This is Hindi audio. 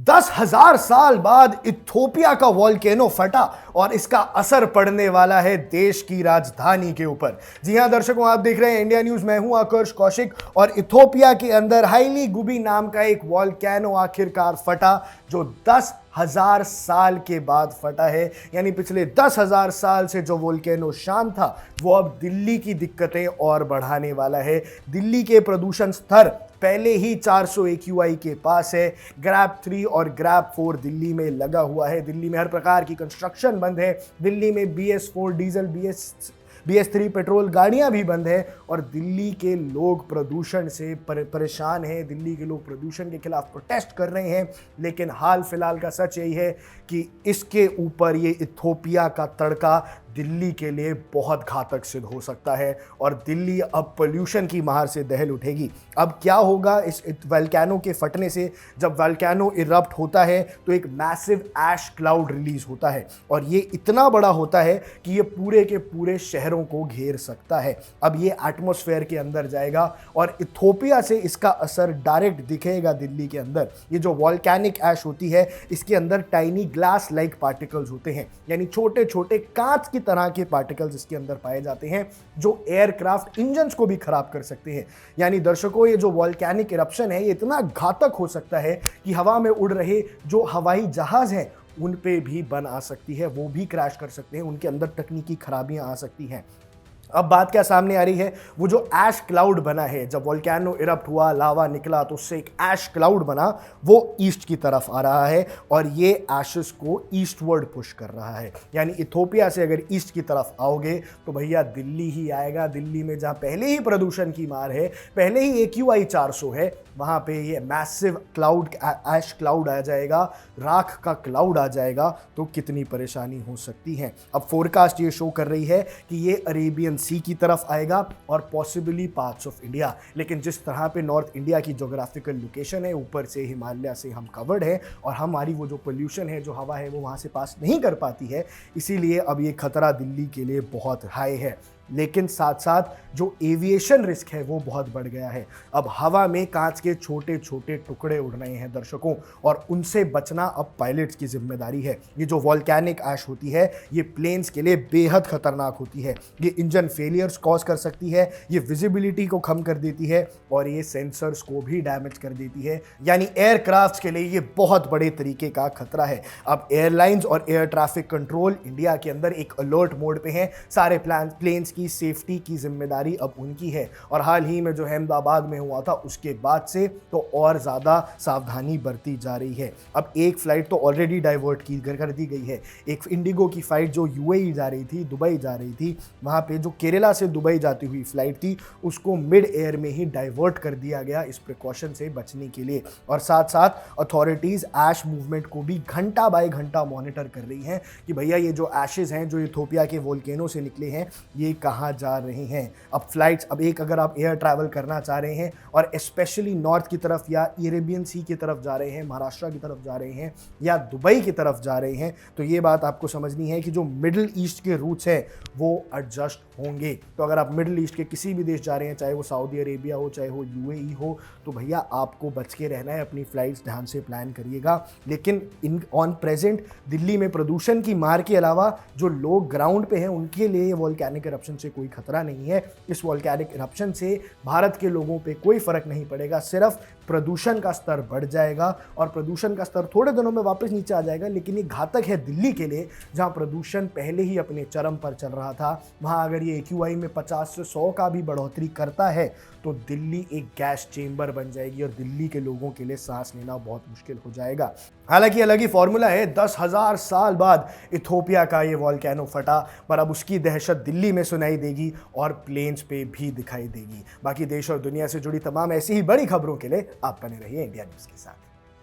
10,000 साल बाद इथोपिया का वॉल्केनो फटा और इसका असर पड़ने वाला है देश की राजधानी के ऊपर। जी हां दर्शकों, आप देख रहे हैं इंडिया न्यूज। मैं हूं आकर्ष कौशिक और इथोपिया के अंदर हाईली गुबी नाम का एक वॉल्केनो आखिरकार फटा, जो 10,000 साल के बाद फटा है। यानी पिछले 10,000 साल से जो वोल्केनो शांत था वो अब दिल्ली की दिक्कतें और बढ़ाने वाला है। दिल्ली के प्रदूषण स्तर पहले ही 400 AQI के पास है। ग्रैब 3 और ग्रैब 4 दिल्ली में लगा हुआ है। दिल्ली में हर प्रकार की कंस्ट्रक्शन बंद है। दिल्ली में BS4 डीजल, BS3 पेट्रोल गाड़ियां भी बंद है और दिल्ली के लोग प्रदूषण से परेशान हैं। दिल्ली के लोग प्रदूषण के खिलाफ प्रोटेस्ट कर रहे हैं। लेकिन हाल फिलहाल का सच यही है कि इसके ऊपर ये इथोपिया का तड़का दिल्ली के लिए बहुत घातक सिद्ध हो सकता है और दिल्ली अब पोल्यूशन की मार से दहल उठेगी। अब क्या होगा इस वोल्केनो के फटने से? जब वोल्केनो इरप्ट होता है तो एक मैसिव ऐश क्लाउड रिलीज होता है और ये इतना बड़ा होता है कि ये पूरे के पूरे शहरों को घेर सकता है। अब ये एटमॉस्फेयर के अंदर जाएगा और इथोपिया से इसका असर डायरेक्ट दिखेगा दिल्ली के अंदर। ये जो वॉल्केनिक ऐश होती है इसके अंदर टाइनी ग्लास लाइक पार्टिकल्स होते हैं, यानी छोटे छोटे कांच की तरह के पार्टिकल्स इसके अंदर पाए जाते हैं जो एयरक्राफ्ट इंजन्स को भी खराब कर सकते हैं। यानी दर्शकों, ये जो वॉल्केनिक इरप्शन है ये इतना घातक हो सकता है कि हवा में उड़ रहे जो हवाई जहाज हैं उन पे भी बन आ सकती है, वो भी क्रैश कर सकते हैं, उनके अंदर तकनीकी खराबियां आ सकती हैं। अब बात क्या सामने आ रही है? वो जो ऐश क्लाउड बना है, जब वोल्केनो इरप्ट हुआ, लावा निकला तो उससे एक ऐश क्लाउड बना, वो ईस्ट की तरफ आ रहा है और ये एशेस को ईस्टवर्ड पुश कर रहा है। यानी इथोपिया से अगर ईस्ट की तरफ आओगे तो भैया दिल्ली ही आएगा। दिल्ली में जहां पहले ही प्रदूषण की मार है, पहले ही AQI 400 है, वहां पे ये मैसिव क्लाउड, ऐश क्लाउड आ जाएगा, राख का क्लाउड आ जाएगा, तो कितनी परेशानी हो सकती है। अब फोरकास्ट ये शो कर रही है कि ये अरेबियन सी की तरफ आएगा और पॉसिबली पार्ट्स ऑफ इंडिया। लेकिन जिस तरह पे नॉर्थ इंडिया की ज्योग्राफिकल लोकेशन है, ऊपर से हिमालय से हम कवर्ड है और हमारी वो जो पोल्यूशन है, जो हवा है, वो वहाँ से पास नहीं कर पाती है, इसीलिए अब ये खतरा दिल्ली के लिए बहुत हाई है। लेकिन साथ साथ जो एविएशन रिस्क है वो बहुत बढ़ गया है। अब हवा में कांच के छोटे छोटे टुकड़े उड़ रहे हैं दर्शकों, और उनसे बचना अब पायलट्स की जिम्मेदारी है। ये जो वॉल्केनिक ऐश होती है ये प्लेन्स के लिए बेहद खतरनाक होती है। ये इंजन फेलियर्स कॉज कर सकती है, ये विजिबिलिटी को कम कर देती है और ये सेंसर्स को भी डैमेज कर देती है। यानी एयरक्राफ्ट्स के लिए ये बहुत बड़े तरीके का खतरा है। अब एयरलाइंस और एयर ट्रैफिक कंट्रोल इंडिया के अंदर एक अलर्ट मोड पे हैं। सारे प्लेन्स की सेफ्टी की जिम्मेदारी अब उनकी है और हाल ही में जो अहमदाबाद में हुआ था उसके बाद से तो और ज़्यादा सावधानी बरती जा रही है। अब एक फ़्लाइट तो ऑलरेडी डाइवर्ट कर दी गई है। एक इंडिगो की फ़्लाइट जो UAE जा रही थी, दुबई जा रही थी, वहाँ पे जो केरला से दुबई जाती हुई फ़्लाइट थी उसको मिड एयर में ही डाइवर्ट कर दिया गया इस प्रिकॉशन से बचने के लिए। और साथ साथ अथॉरिटीज़ ऐश मूवमेंट को भी घंटा बाय घंटा मॉनिटर कर रही हैं कि भैया ये जो ऐशेज़ हैं जो इथोपिया के वोल्केनो से निकले हैं ये कहाँ जा रहे हैं। अब फ्लाइट्स, अब एक अगर आप एयर ट्रैवल करना चाह रहे हैं और स्पेशली नॉर्थ की तरफ या अरेबियन सी की तरफ जा रहे हैं, महाराष्ट्र की तरफ जा रहे हैं या दुबई की तरफ जा रहे हैं, तो ये बात आपको समझनी है कि जो मिडिल ईस्ट के रूट्स हैं वो एडजस्ट होंगे। तो अगर आप मिडिल ईस्ट के किसी भी देश जा रहे हैं, चाहे वो सऊदी अरेबिया हो, चाहे वो UAE हो, तो भैया आपको बच के रहना है, अपनी फ्लाइट्स ध्यान से प्लान करिएगा। लेकिन इन ऑन प्रेजेंट दिल्ली में प्रदूषण की मार के अलावा जो लोग ग्राउंड पे हैं उनके लिए वोल्केनिक इरप्शन से कोई खतरा नहीं है। इस वोल्केनिक इरप्शन से भारत के लोगों पे कोई फर्क नहीं पड़ेगा, सिर्फ प्रदूषण का स्तर बढ़ जाएगा और प्रदूषण का स्तर थोड़े दिनों में वापस नीचे आ जाएगा। लेकिन ये घातक है दिल्ली के लिए, जहां प्रदूषण पहले ही अपने चरम पर चल रहा था। वहां अगर ये AQI में 50 से 100 का भी बढ़ोतरी करता है तो दिल्ली एक गैस चेंबर बन जाएगी और दिल्ली के लोगों के लिए सांस लेना बहुत मुश्किल हो जाएगा। हालांकि अलग ही फॉर्मूला है, 10,000 साल बाद इथोपिया का ये वॉल्केनो फटा, पर अब उसकी दहशत दिल्ली में सुनाई देगी और प्लेन्स पे भी दिखाई देगी। बाकी देश और दुनिया से जुड़ी तमाम ऐसी ही बड़ी खबरों के लिए आप बने रहिए इंडिया न्यूज़ के साथ।